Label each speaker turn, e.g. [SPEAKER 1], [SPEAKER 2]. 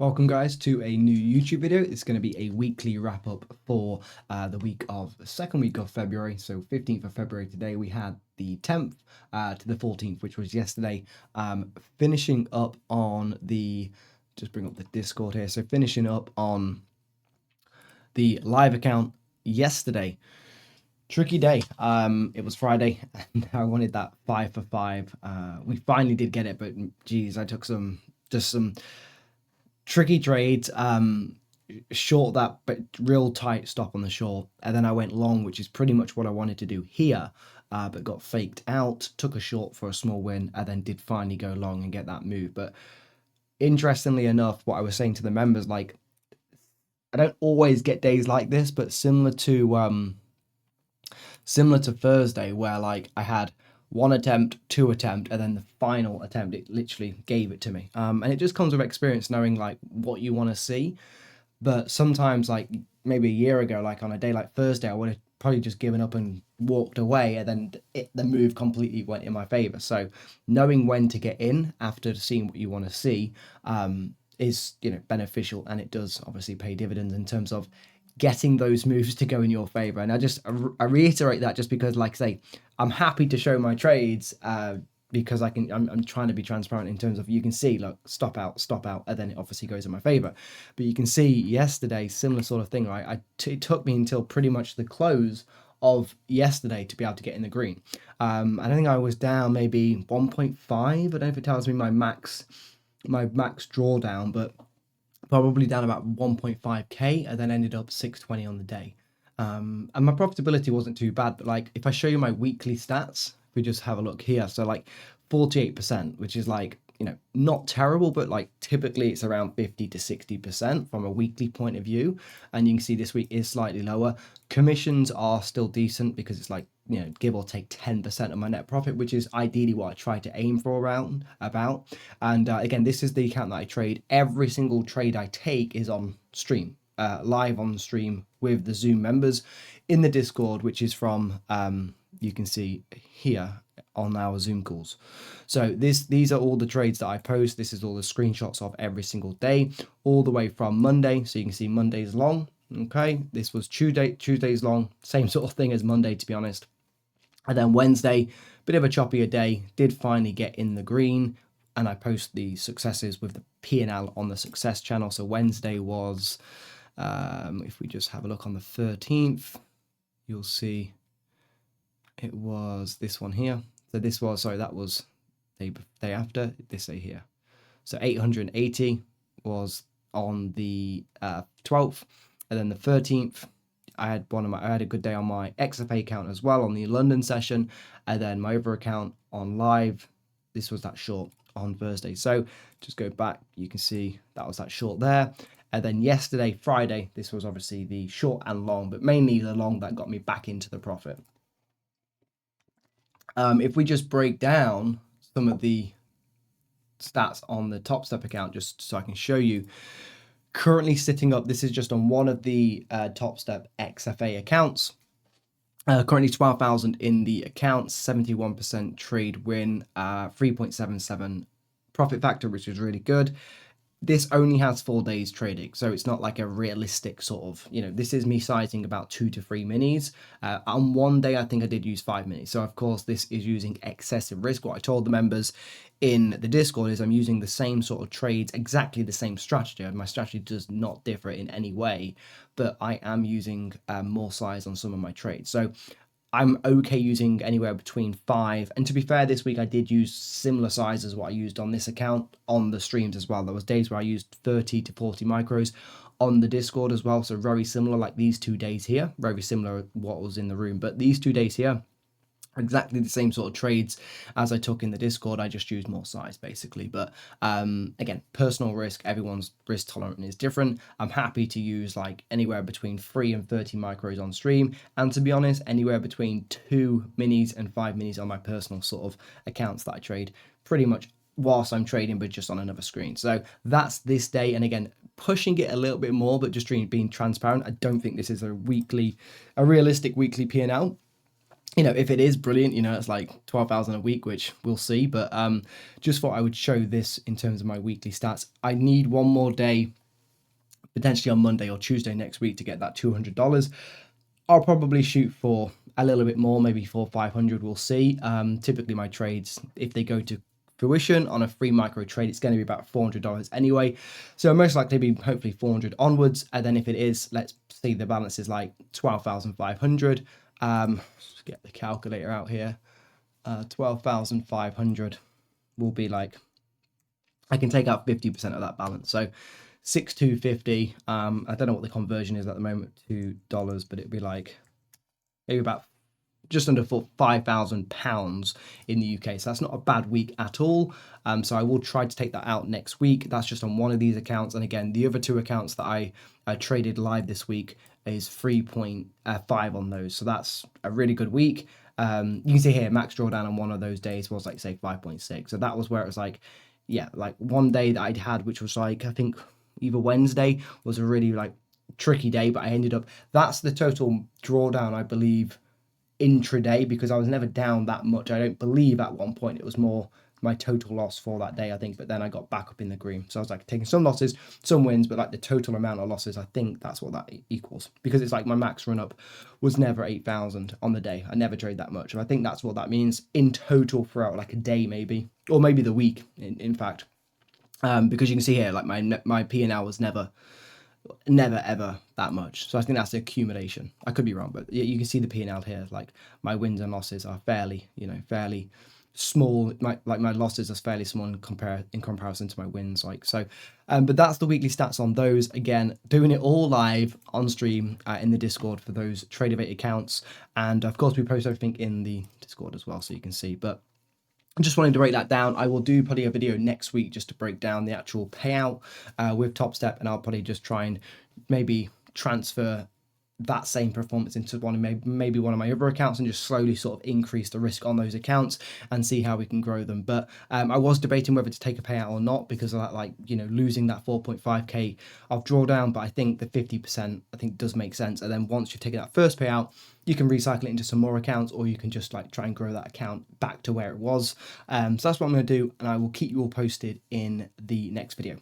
[SPEAKER 1] Welcome guys to a new YouTube video. It's going to be a weekly wrap up for the second week of February. So 15th of February today. We had the 10th to the 14th, which was yesterday. Finishing up on just bring up the Discord here. So finishing up on the live account yesterday. Tricky day. It was Friday and I wanted that 5 for 5. We finally did get it, but geez, I took some tricky trades, short that but real tight stop on the short, and then I went long, which is pretty much what I wanted to do here, but got faked out, took a short for a small win, and then did finally go long and get that move. But interestingly enough, what I was saying to the members, like, I don't always get days like this, but similar to Thursday, where like I had one attempt, two attempt, and then the final attempt, it literally gave it to me. And it just comes with experience, knowing like what you want to see. But sometimes, like maybe a year ago, like on a day like Thursday, I would have probably just given up and walked away, and then the move completely went in my favor. So knowing when to get in after seeing what you want to see is, beneficial, and it does obviously pay dividends in terms of getting those moves to go in your favor. And I reiterate that just because, like I say, I'm happy to show my trades because I'm trying to be transparent in terms of, you can see, look, stop out, and then it obviously goes in my favor. But you can see yesterday, similar sort of thing, right? It took me until pretty much the close of yesterday to be able to get in the green. I think I was down maybe 1.5. I don't know if it tells me my max drawdown, but probably down about 1.5k, and then ended up 620 on the day. And my profitability wasn't too bad, but like if I show you my weekly stats, if we just have a look here, so like 48%, which is like, not terrible, but like typically it's around 50 to 60% from a weekly point of view. And you can see this week is slightly lower. Commissions are still decent because it's like, give or take 10% of my net profit, which is ideally what I try to aim for around about. And again, this is the account that I trade. Every single trade I take is on stream, live on stream with the Zoom members in the Discord, which is from, you can see here on our Zoom calls. So these are all the trades that I post. This is all the screenshots of every single day, all the way from Monday. So you can see Monday's long. Okay, this was Tuesday's long, same sort of thing as Monday, to be honest. And then Wednesday, bit of a choppier day, did finally get in the green, and I post the successes with the P&L on the success channel. So Wednesday was, if we just have a look on the 13th, you'll see it was this one here. So this was, sorry, that was day after, this day here. So 880 was on the 12th, and then the 13th, I had a good day on my XFA account as well on the London session, and then my other account on live, this was that short on Thursday. So just go back, you can see that was that short there. And then yesterday, Friday, this was obviously the short and long, but mainly the long that got me back into the profit. If we just break down some of the stats on the Topstep account, just so I can show you, currently sitting up, this is just on one of the Topstep XFA accounts. Currently 12,000 in the account, 71% trade win, 3.77 profit factor, which is really good. This only has 4 days trading, so it's not like a realistic sort of, this is me sizing about 2 to 3 minis. On one day, I think I did use 5 minis. So of course, this is using excessive risk. What I told the members in the Discord is I'm using the same sort of trades, exactly the same strategy. My strategy does not differ in any way, but I am using more size on some of my trades. So I'm okay using anywhere between 5. And to be fair, this week I did use similar size as what I used on this account on the streams as well. There was days where I used 30 to 40 micros on the Discord as well. So very similar, like these 2 days here, very similar what was in the room. But these 2 days here, exactly the same sort of trades as I took in the Discord. I just used more size basically. But again, personal risk, everyone's risk tolerance is different. I'm happy to use like anywhere between 3 and 30 micros on stream, and to be honest, anywhere between 2 minis and 5 minis on my personal sort of accounts that I trade pretty much whilst I'm trading, but just on another screen. So that's this day. And again, pushing it a little bit more, but just being transparent. I don't think this is a realistic weekly P&L. if it is brilliant, it's like 12,000 a week, which we'll see. But just thought I would show this in terms of my weekly stats. I need one more day, potentially on Monday or Tuesday next week, to get that $200. I'll probably shoot for a little bit more, maybe 400-500. We'll see. Typically, my trades, if they go to fruition on a free micro trade, it's going to be about $400 anyway. So most likely be hopefully 400 onwards. And then if it is, let's see, the balance is like 12,500. Let's get the calculator out here. 12,500 will be like, I can take out 50% of that balance. So 6,250. I don't know what the conversion is at the moment to dollars, but it'd be like maybe about just under £5,000 in the UK. So that's not a bad week at all. So I will try to take that out next week. That's just on one of these accounts. And again, the other two accounts that I traded live this week is 3.5 on those. So that's a really good week. You can see here, max drawdown on one of those days was like, say, 5.6. So that was where it was like, yeah, like one day that I'd had, which was like, I think either Wednesday, was a really like tricky day, but I ended up, that's the total drawdown, I believe, intraday, because I was never down that much. I don't believe at one point it was more my total loss for that day, I think, but then I got back up in the green. So I was like taking some losses, some wins, but like the total amount of losses, I think that's what that equals, because it's like my max run up was never 8,000 on the day. I never trade that much. And I think that's what that means in total throughout like a day, maybe, or maybe the week, in fact. Because you can see here, like my P&L was never ever that much. So I think that's the accumulation. I could be wrong, but you can see the P&L here. Like my wins and losses are fairly small. My losses are fairly small in comparison to my wins. Like so, but that's the weekly stats on those. Again, doing it all live on stream in the Discord for those Tradeovate accounts, and of course we post everything in the Discord as well, so you can see. But I just wanted to break that down. I will do probably a video next week just to break down the actual payout with Topstep, and I'll probably just try and maybe transfer that same performance into maybe one of my other accounts, and just slowly sort of increase the risk on those accounts and see how we can grow them. But I was debating whether to take a payout or not, because of that, like, losing that 4.5k of drawdown. But I think the 50% I think does make sense. And then once you've taken that first payout, you can recycle it into some more accounts, or you can just like try and grow that account back to where it was. So that's what I'm going to do, and I will keep you all posted in the next video.